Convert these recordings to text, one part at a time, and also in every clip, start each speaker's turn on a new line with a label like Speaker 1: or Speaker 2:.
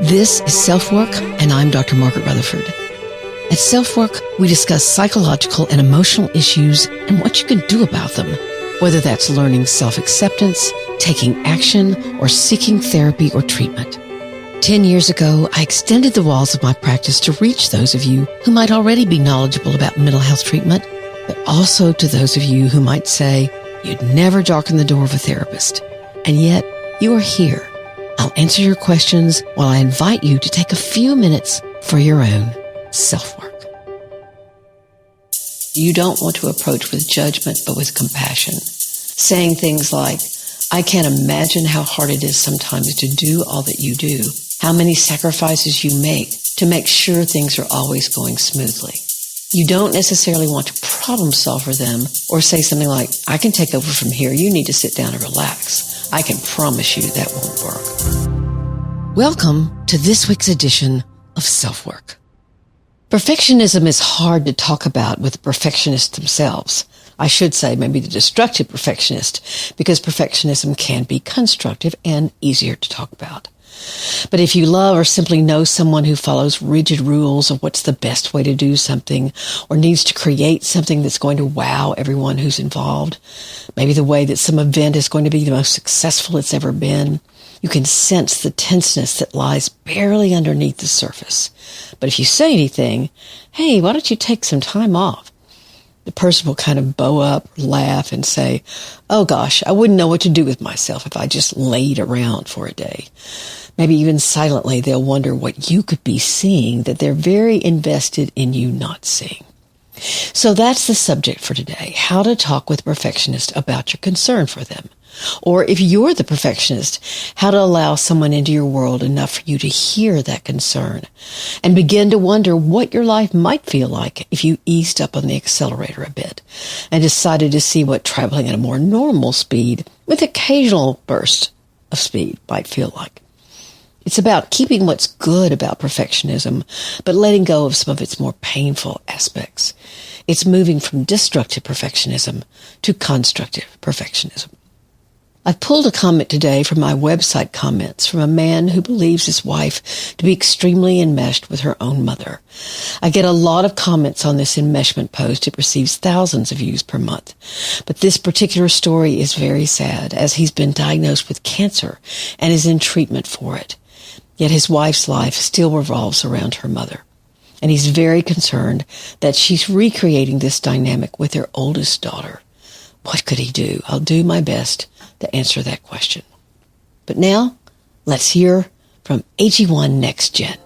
Speaker 1: This is SelfWork, and I'm Dr. Margaret Rutherford. At SelfWork, we discuss psychological and emotional issues and what you can do about them, whether that's learning self-acceptance, taking action, or seeking therapy or treatment. 10 years ago, I extended the walls of my practice to reach those of you who might already be knowledgeable about mental health treatment, but also to those of you who might say you'd never darken the door of a therapist. And yet, you are here. I'll answer your questions while I invite you to take a few minutes for your own self-work. You don't want to approach with judgment, but with compassion. Saying things like, I can't imagine how hard it is sometimes to do all that you do, how many sacrifices you make sure things are always going smoothly. You don't necessarily want to problem solve for them or say something like, I can take over from here. You need to sit down and relax. I can promise you that won't work. Welcome to this week's edition of SelfWork. Perfectionism is hard to talk about with the perfectionists themselves. I should say maybe the destructive perfectionist, because perfectionism can be constructive and easier to talk about. But if you love or simply know someone who follows rigid rules of what's the best way to do something or needs to create something that's going to wow everyone who's involved, maybe the way that some event is going to be the most successful it's ever been, you can sense the tenseness that lies barely underneath the surface. But if you say anything, hey, why don't you take some time off? The person will kind of bow up, laugh, and say, oh gosh, I wouldn't know what to do with myself if I just laid around for a day. Maybe even silently they'll wonder what you could be seeing that they're very invested in you not seeing. So that's the subject for today, how to talk with a perfectionist about your concern for them. Or if you're the perfectionist, how to allow someone into your world enough for you to hear that concern and begin to wonder what your life might feel like if you eased up on the accelerator a bit and decided to see what traveling at a more normal speed with occasional bursts of speed might feel like. It's about keeping what's good about perfectionism, but letting go of some of its more painful aspects. It's moving from destructive perfectionism to constructive perfectionism. I've pulled a comment today from my website comments from a man who believes his wife to be extremely enmeshed with her own mother. I get a lot of comments on this enmeshment post. It receives thousands of views per month. But this particular story is very sad, as he's been diagnosed with cancer and is in treatment for it. Yet his wife's life still revolves around her mother. And he's very concerned that she's recreating this dynamic with their oldest daughter. What could he do? I'll do my best to answer that question. But now, let's hear from AG1 Next Gen.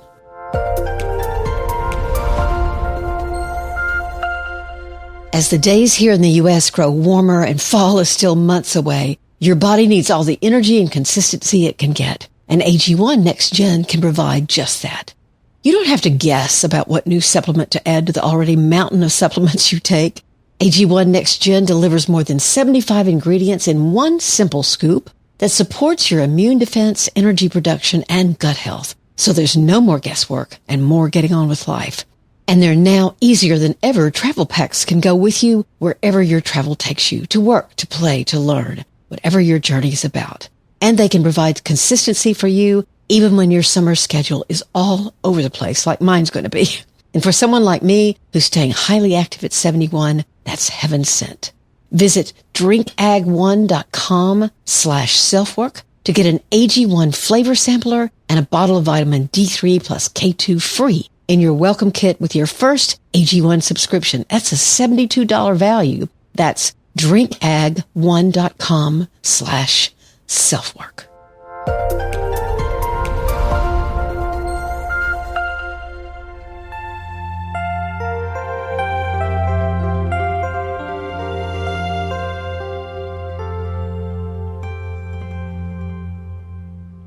Speaker 1: As the days here in the U.S. grow warmer and fall is still months away, your body needs all the energy and consistency it can get. And AG1 Next Gen can provide just that. You don't have to guess about what new supplement to add to the already mountain of supplements you take. AG1 Next Gen delivers more than 75 ingredients in one simple scoop that supports your immune defense, energy production, and gut health. So there's no more guesswork and more getting on with life. And they're now easier than ever. Travel packs can go with you wherever your travel takes you, to work, to play, to learn, whatever your journey is about. And they can provide consistency for you even when your summer schedule is all over the place like mine's going to be. And for someone like me who's staying highly active at 71, that's heaven sent. Visit drinkag1.com/selfwork to get an AG1 flavor sampler and a bottle of vitamin D3 plus K2 free in your welcome kit with your first AG1 subscription. That's a $72 value. That's drinkag1.com/selfwork.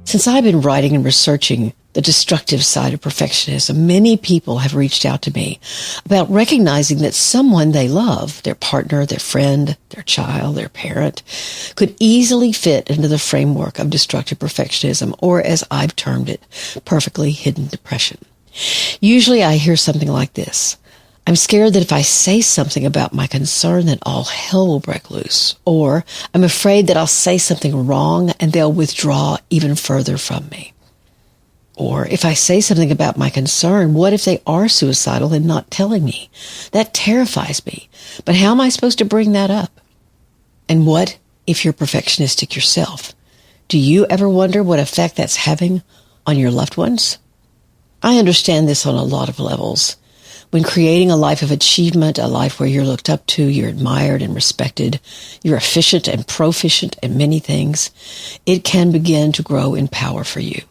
Speaker 1: Since I've been writing and researching the destructive side of perfectionism, many people have reached out to me about recognizing that someone they love, their partner, their friend, their child, their parent, could easily fit into the framework of destructive perfectionism, or as I've termed it, perfectly hidden depression. Usually I hear something like this. I'm scared that if I say something about my concern, then all hell will break loose. Or I'm afraid that I'll say something wrong and they'll withdraw even further from me. Or if I say something about my concern, what if they are suicidal and not telling me? That terrifies me. But how am I supposed to bring that up? And what if you're perfectionistic yourself? Do you ever wonder what effect that's having on your loved ones? I understand this on a lot of levels. When creating a life of achievement, a life where you're looked up to, you're admired and respected, you're efficient and proficient in many things, it can begin to grow in power for you,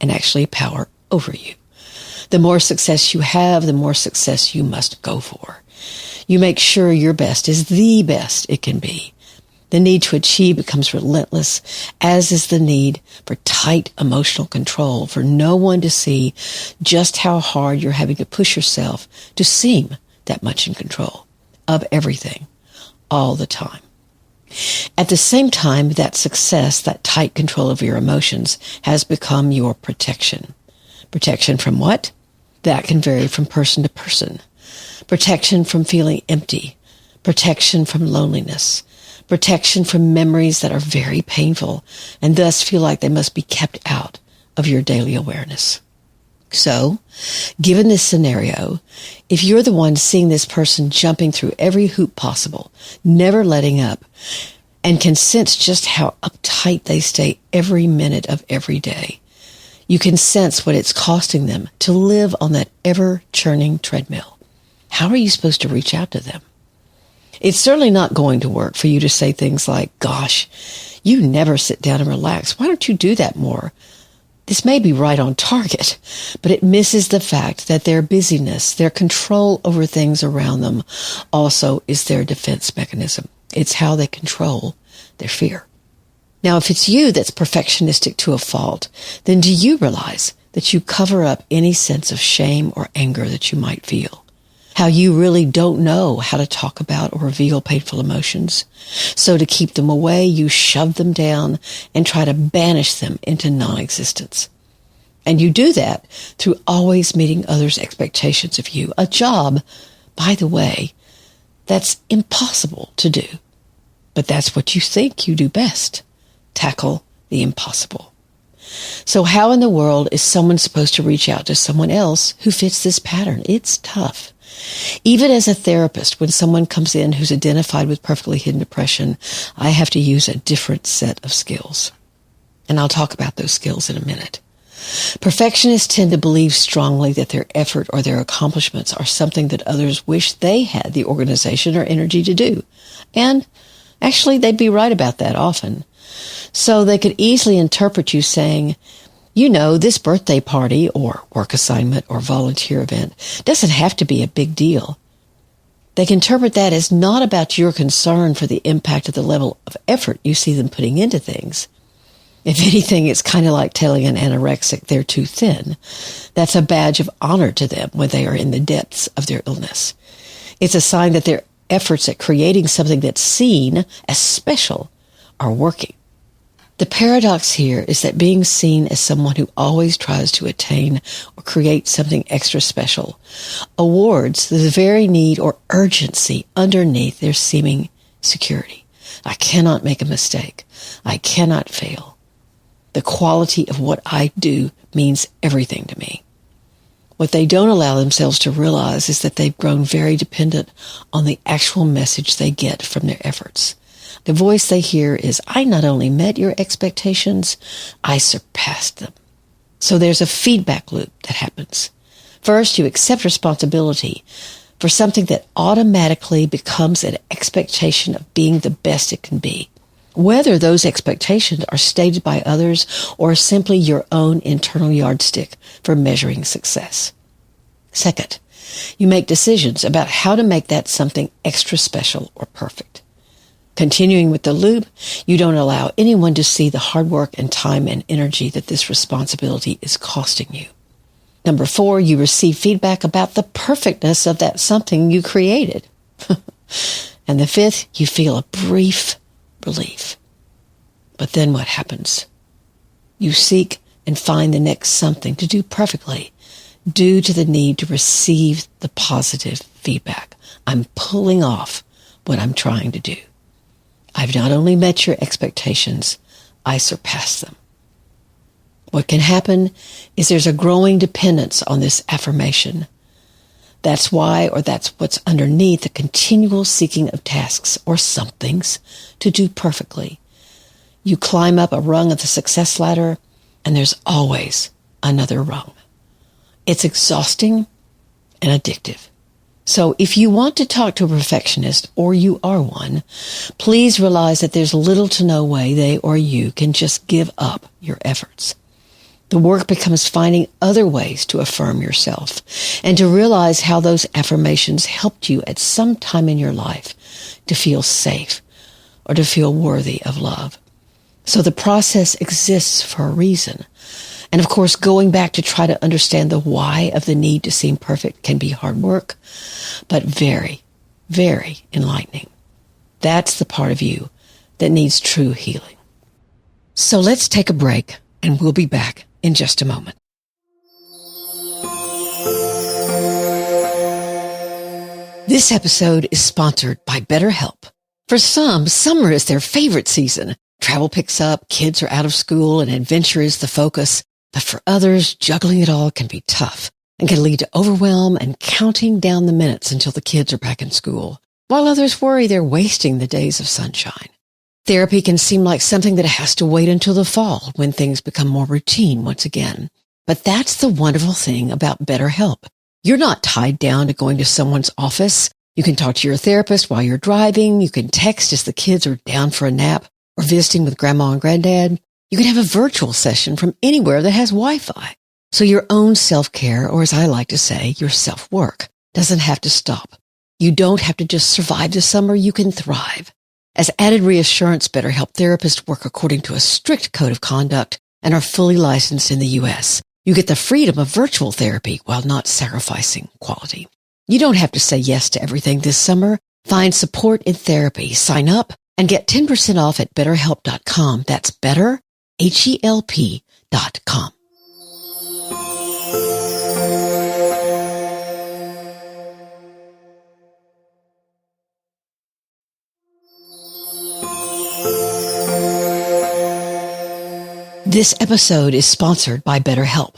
Speaker 1: and actually power over you. The more success you have, the more success you must go for. You make sure your best is the best it can be. The need to achieve becomes relentless, as is the need for tight emotional control, for no one to see just how hard you're having to push yourself to seem that much in control of everything, all the time. At the same time, that success, that tight control of your emotions, has become your protection. Protection from what? That can vary from person to person. Protection from feeling empty. Protection from loneliness. Protection from memories that are very painful and thus feel like they must be kept out of your daily awareness. So, given this scenario, if you're the one seeing this person jumping through every hoop possible, never letting up, and can sense just how uptight they stay every minute of every day, you can sense what it's costing them to live on that ever-churning treadmill. How are you supposed to reach out to them? It's certainly not going to work for you to say things like, gosh, you never sit down and relax. Why don't you do that more? This may be right on target, but it misses the fact that their busyness, their control over things around them also is their defense mechanism. It's how they control their fear. Now, if it's you that's perfectionistic to a fault, then do you realize that you cover up any sense of shame or anger that you might feel? How you really don't know how to talk about or reveal painful emotions. So to keep them away, you shove them down and try to banish them into non-existence. And you do that through always meeting others' expectations of you. A job, by the way, that's impossible to do. But that's what you think you do best. Tackle the impossible. So how in the world is someone supposed to reach out to someone else who fits this pattern? It's tough. Even as a therapist, when someone comes in who's identified with perfectly hidden depression, I have to use a different set of skills. And I'll talk about those skills in a minute. Perfectionists tend to believe strongly that their effort or their accomplishments are something that others wish they had the organization or energy to do. And actually, they'd be right about that often. So they could easily interpret you saying, you know, this birthday party or work assignment or volunteer event doesn't have to be a big deal. They can interpret that as not about your concern for the impact of the level of effort you see them putting into things. If anything, it's kind of like telling an anorexic they're too thin. That's a badge of honor to them when they are in the depths of their illness. It's a sign that their efforts at creating something that's seen as special are working. The paradox here is that being seen as someone who always tries to attain or create something extra special awards the very need or urgency underneath their seeming security. I cannot make a mistake. I cannot fail. The quality of what I do means everything to me. What they don't allow themselves to realize is that they've grown very dependent on the actual message they get from their efforts. The voice they hear is, I not only met your expectations, I surpassed them. So there's a feedback loop that happens. First, you accept responsibility for something that automatically becomes an expectation of being the best it can be, whether those expectations are stated by others or simply your own internal yardstick for measuring success. Second, you make decisions about how to make that something extra special or perfect. Continuing with the loop, you don't allow anyone to see the hard work and time and energy that this responsibility is costing you. Number 4, you receive feedback about the perfectness of that something you created. And the 5th, you feel a brief relief. But then what happens? You seek and find the next something to do perfectly due to the need to receive the positive feedback. I'm pulling off what I'm trying to do. I've not only met your expectations, I surpassed them. What can happen is there's a growing dependence on this affirmation. That's why, or that's what's underneath the continual seeking of tasks or somethings to do perfectly. You climb up a rung of the success ladder, and there's always another rung. It's exhausting and addictive. So if you want to talk to a perfectionist, or you are one, please realize that there's little to no way they or you can just give up your efforts. The work becomes finding other ways to affirm yourself and to realize how those affirmations helped you at some time in your life to feel safe or to feel worthy of love. So the process exists for a reason. And of course, going back to try to understand the why of the need to seem perfect can be hard work, but very, very enlightening. That's the part of you that needs true healing. So let's take a break, and we'll be back in just a moment. This episode is sponsored by BetterHelp. For some, summer is their favorite season. Travel picks up, kids are out of school, and adventure is the focus. But for others, juggling it all can be tough and can lead to overwhelm and counting down the minutes until the kids are back in school, while others worry they're wasting the days of sunshine. Therapy can seem like something that has to wait until the fall when things become more routine once again. But that's the wonderful thing about BetterHelp. You're not tied down to going to someone's office. You can talk to your therapist while you're driving. You can text as the kids are down for a nap or visiting with grandma and granddad. You can have a virtual session from anywhere that has Wi-Fi. So your own self-care, or as I like to say, your self-work, doesn't have to stop. You don't have to just survive the summer. You can thrive. As added reassurance, BetterHelp therapists work according to a strict code of conduct and are fully licensed in the U.S. You get the freedom of virtual therapy while not sacrificing quality. You don't have to say yes to everything this summer. Find support in therapy. Sign up and get 10% off at BetterHelp.com. That's better, HELP.com. This episode is sponsored by BetterHelp.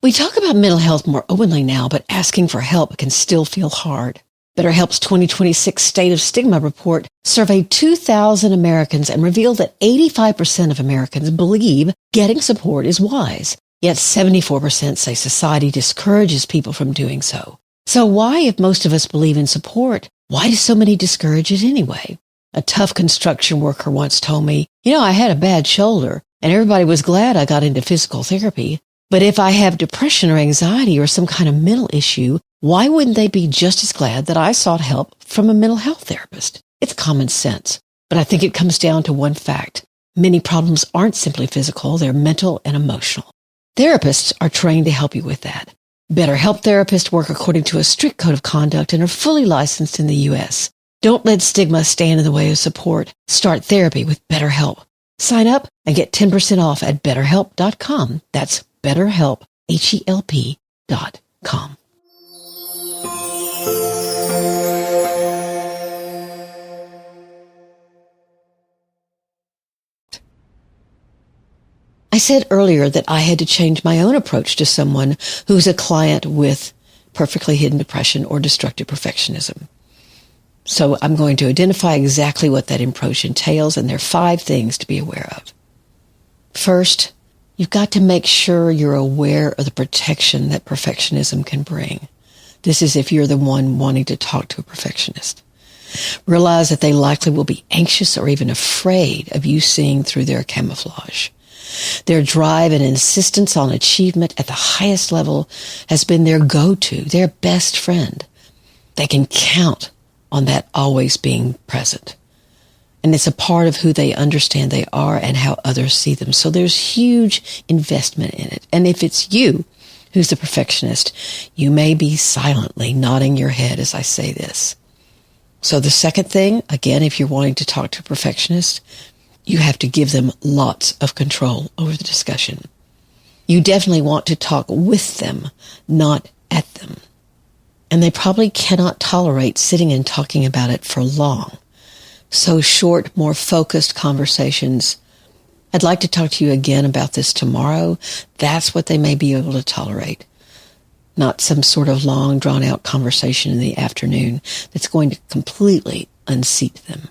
Speaker 1: We talk about mental health more openly now, but asking for help can still feel hard. BetterHelp's 2026 State of Stigma report surveyed 2,000 Americans and revealed that 85% of Americans believe getting support is wise, yet 74% say society discourages people from doing so. So why, if most of us believe in support, why do so many discourage it anyway? A tough construction worker once told me, I had a bad shoulder, and everybody was glad I got into physical therapy. But if I have depression or anxiety or some kind of mental issue, why wouldn't they be just as glad that I sought help from a mental health therapist? It's common sense. But I think it comes down to one fact. Many problems aren't simply physical, they're mental and emotional. Therapists are trained to help you with that. BetterHelp therapists work according to a strict code of conduct and are fully licensed in the U.S. Don't let stigma stand in the way of support. Start therapy with BetterHelp. Sign up and get 10% off at BetterHelp.com. That's BetterHelp, HELP.com. I said earlier that I had to change my own approach to someone who's a client with perfectly hidden depression or destructive perfectionism. So I'm going to identify exactly what that approach entails, and there are 5 things to be aware of. First, you've got to make sure you're aware of the protection that perfectionism can bring. This is if you're the one wanting to talk to a perfectionist. Realize that they likely will be anxious or even afraid of you seeing through their camouflage. Their drive and insistence on achievement at the highest level has been their go-to, their best friend. They can count on that always being present. And it's a part of who they understand they are and how others see them. So there's huge investment in it. And if it's you who's the perfectionist, you may be silently nodding your head as I say this. So the second thing, again, if you're wanting to talk to a perfectionist, you have to give them lots of control over the discussion. You definitely want to talk with them, not at them. And they probably cannot tolerate sitting and talking about it for long. So short, more focused conversations I'd like to talk to you again about this tomorrow. That's what they may be able to tolerate. Not some sort of long, drawn-out conversation in the afternoon that's going to completely unseat them.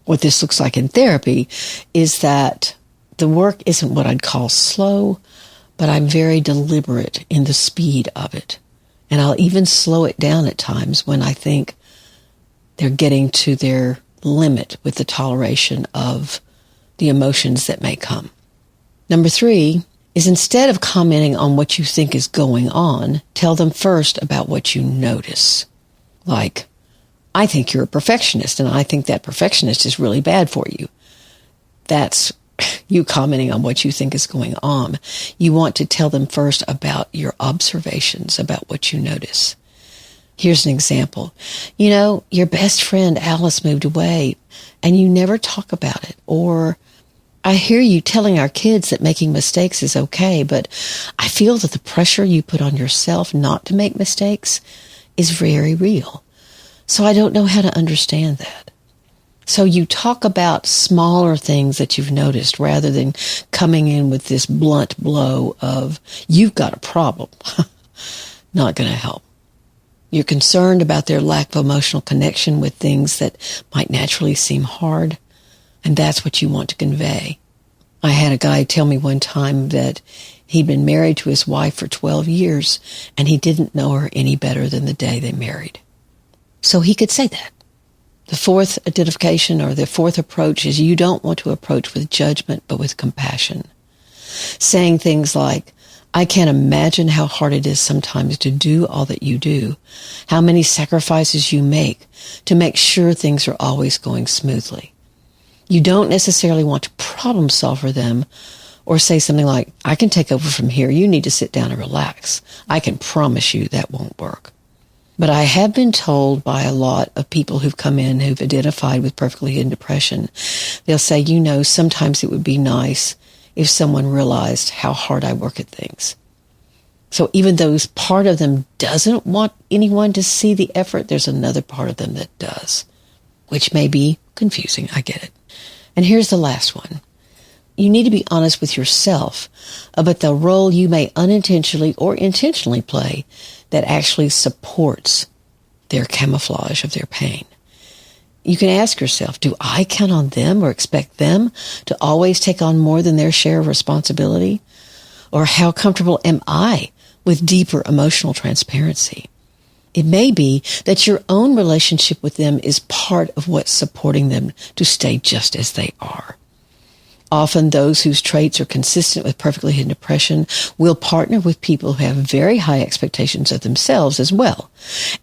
Speaker 1: What this looks like in therapy is that the work isn't what I'd call slow, but I'm very deliberate in the speed of it. And I'll even slow it down at times when I think they're getting to their limit with the toleration of the emotions that may come. Number 3 is, instead of commenting on what you think is going on, tell them first about what you notice. Like, I think you're a perfectionist, and I think that perfectionist is really bad for you. That's you commenting on what you think is going on. You want to tell them first about your observations, about what you notice. Here's an example. You know, your best friend Alice moved away, and you never talk about it. Or, I hear you telling our kids that making mistakes is okay, but I feel that the pressure you put on yourself not to make mistakes is very real. So I don't know how to understand that. So you talk about smaller things that you've noticed rather than coming in with this blunt blow of, you've got a problem. Not going to help. You're concerned about their lack of emotional connection with things that might naturally seem hard, and that's what you want to convey. I had a guy tell me one time that he'd been married to his wife for 12 years, and he didn't know her any better than the day they married. So he could say that. The 4th identification, or the 4th approach, is you don't want to approach with judgment, but with compassion. Saying things like, I can't imagine how hard it is sometimes to do all that you do, how many sacrifices you make to make sure things are always going smoothly. You don't necessarily want to problem solve for them or say something like, I can take over from here. You need to sit down and relax. I can promise you that won't work. But I have been told by a lot of people who've come in who've identified with perfectly hidden depression, they'll say, you know, sometimes it would be nice if someone realized how hard I work at things. So even though part of them doesn't want anyone to see the effort, there's another part of them that does, which may be confusing. I get it. And here's the last one. You need to be honest with yourself about the role you may unintentionally or intentionally play that actually supports their camouflage of their pain. You can ask yourself, do I count on them or expect them to always take on more than their share of responsibility? Or how comfortable am I with deeper emotional transparency? It may be that your own relationship with them is part of what's supporting them to stay just as they are. Often those whose traits are consistent with perfectly hidden depression will partner with people who have very high expectations of themselves as well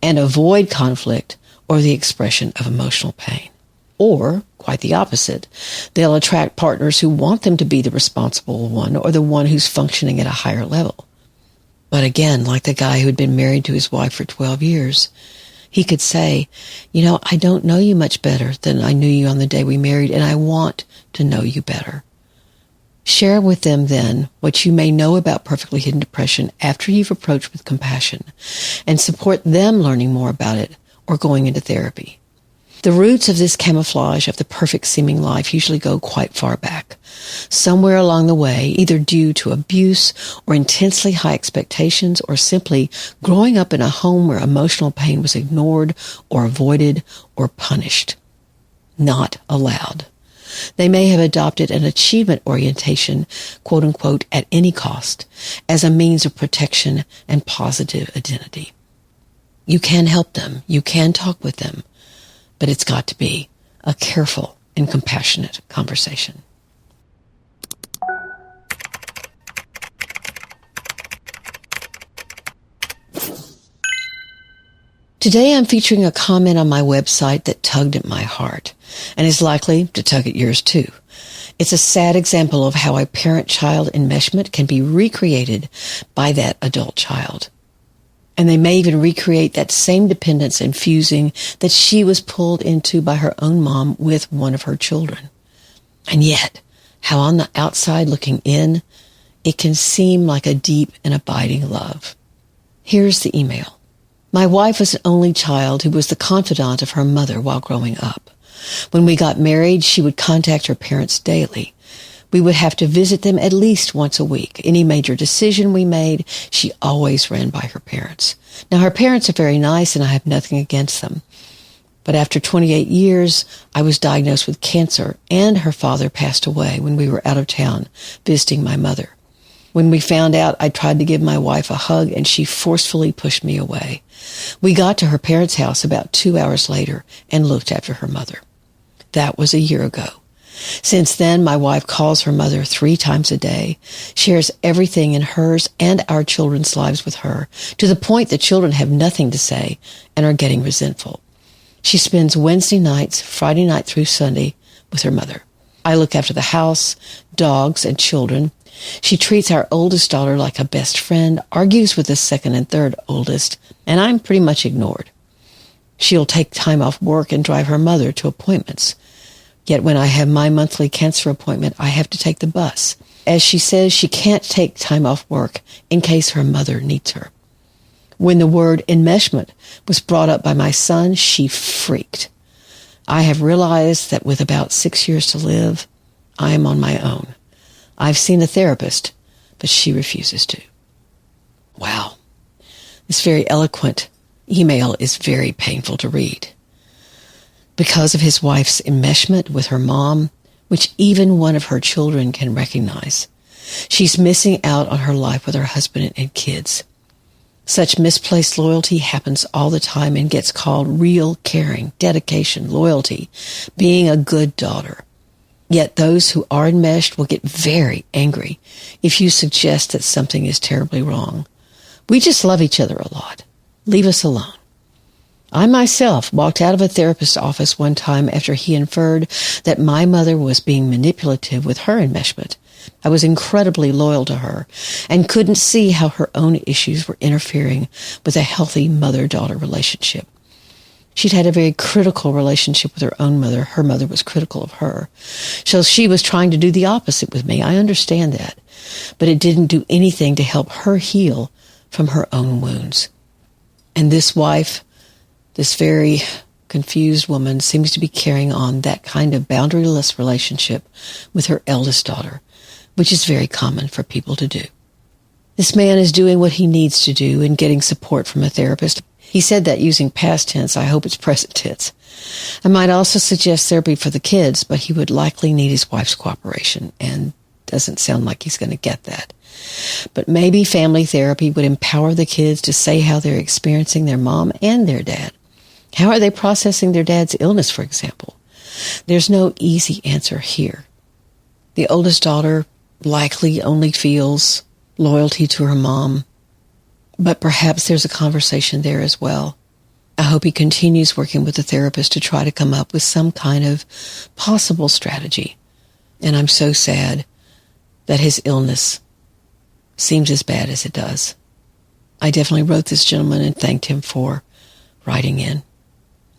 Speaker 1: and avoid conflict or the expression of emotional pain. Or, quite the opposite, they'll attract partners who want them to be the responsible one or the one who's functioning at a higher level. But again, like the guy who had been married to his wife for 12 years, he could say, you know, I don't know you much better than I knew you on the day we married, and I want to know you better. Share with them then what you may know about perfectly hidden depression after you've approached with compassion, and support them learning more about it or going into therapy. The roots of this camouflage of the perfect seeming life usually go quite far back. Somewhere along the way, either due to abuse or intensely high expectations, or simply growing up in a home where emotional pain was ignored or avoided or punished. Not allowed. They may have adopted an achievement orientation, quote unquote, at any cost, as a means of protection and positive identity. You can help them. You can talk with them. But it's got to be a careful and compassionate conversation. Today I'm featuring a comment on my website that tugged at my heart and is likely to tug at yours too. It's a sad example of how a parent-child enmeshment can be recreated by that adult child. And they may even recreate that same dependence and fusing that she was pulled into by her own mom with one of her children. And yet, how on the outside looking in, it can seem like a deep and abiding love. Here's the email. My wife was an only child who was the confidant of her mother while growing up. When we got married, she would contact her parents daily. We would have to visit them at least once a week. Any major decision we made, she always ran by her parents. Now, her parents are very nice, and I have nothing against them. But after 28 years, I was diagnosed with cancer, and her father passed away when we were out of town visiting my mother. When we found out, I tried to give my wife a hug, and she forcefully pushed me away. We got to her parents' house about 2 hours later and looked after her mother. That was a year ago. Since then, my wife calls her mother 3 times a day, shares everything in hers and our children's lives with her, to the point the children have nothing to say and are getting resentful. She spends Wednesday nights, Friday night through Sunday, with her mother. I look after the house, dogs, and children. She treats our oldest daughter like a best friend, argues with the second and third oldest, and I'm pretty much ignored. She'll take time off work and drive her mother to appointments. Yet when I have my monthly cancer appointment, I have to take the bus, as she says she can't take time off work in case her mother needs her. When the word enmeshment was brought up by my son, she freaked. I have realized that with about 6 years to live, I am on my own. I've seen a therapist, but she refuses to. Wow. This very eloquent email is very painful to read. Because of his wife's enmeshment with her mom, which even one of her children can recognize, she's missing out on her life with her husband and kids. Such misplaced loyalty happens all the time and gets called real caring, dedication, loyalty, being a good daughter. Yet those who are enmeshed will get very angry if you suggest that something is terribly wrong. We just love each other a lot. Leave us alone. I myself walked out of a therapist's office one time after he inferred that my mother was being manipulative with her enmeshment. I was incredibly loyal to her and couldn't see how her own issues were interfering with a healthy mother-daughter relationship. She'd had a very critical relationship with her own mother. Her mother was critical of her. So she was trying to do the opposite with me. I understand that. But it didn't do anything to help her heal from her own wounds. And this wife, this very confused woman, seems to be carrying on that kind of boundaryless relationship with her eldest daughter, which is very common for people to do. This man is doing what he needs to do and getting support from a therapist. He said that using past tense. I hope it's present tense. I might also suggest therapy for the kids, but he would likely need his wife's cooperation, and doesn't sound like he's going to get that. But maybe family therapy would empower the kids to say how they're experiencing their mom and their dad. How are they processing their dad's illness, for example? There's no easy answer here. The oldest daughter likely only feels loyalty to her mom, but perhaps there's a conversation there as well. I hope he continues working with the therapist to try to come up with some kind of possible strategy. And I'm so sad that his illness seems as bad as it does. I definitely wrote this gentleman and thanked him for writing in.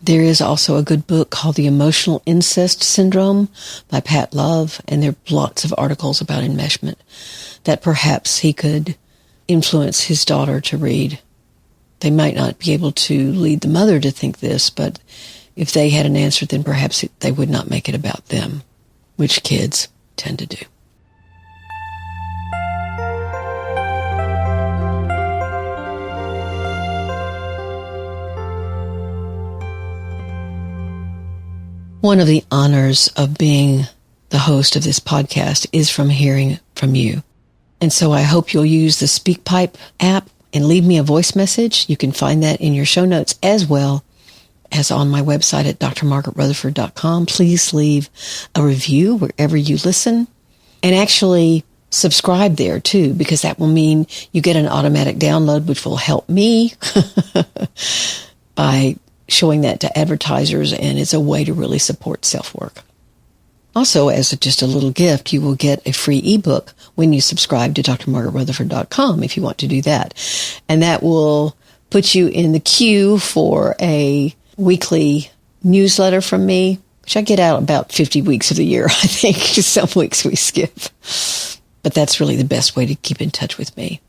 Speaker 1: There is also a good book called The Emotional Incest Syndrome by Pat Love, and there are lots of articles about enmeshment that perhaps he could influence his daughter to read. They might not be able to lead the mother to think this, but if they had an answer, then perhaps they would not make it about them, which kids tend to do. One of the honors of being the host of this podcast is from hearing from you. And so I hope you'll use the SpeakPipe app and leave me a voice message. You can find that in your show notes as well as on my website at drmargaretrutherford.com. Please leave a review wherever you listen, and actually subscribe there too, because that will mean you get an automatic download, which will help me by showing that to advertisers, and it's a way to really support SelfWork. Also, as just a little gift, you will get a free ebook when you subscribe to drmargaretrutherford.com if you want to do that. And that will put you in the queue for a weekly newsletter from me, which I get out about 50 weeks of the year, I think. Some weeks we skip. But that's really the best way to keep in touch with me.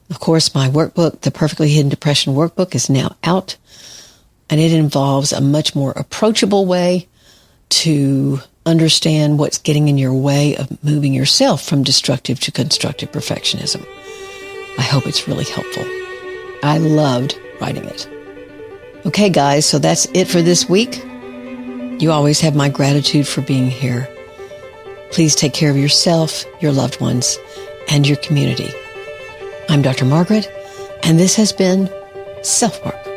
Speaker 1: Of course, my workbook, the Perfectly Hidden Depression Workbook, is now out. And it involves a much more approachable way to understand what's getting in your way of moving yourself from destructive to constructive perfectionism. I hope it's really helpful. I loved writing it. Okay, guys, so that's it for this week. You always have my gratitude for being here. Please take care of yourself, your loved ones, and your community. I'm Dr. Margaret, and this has been SelfWork.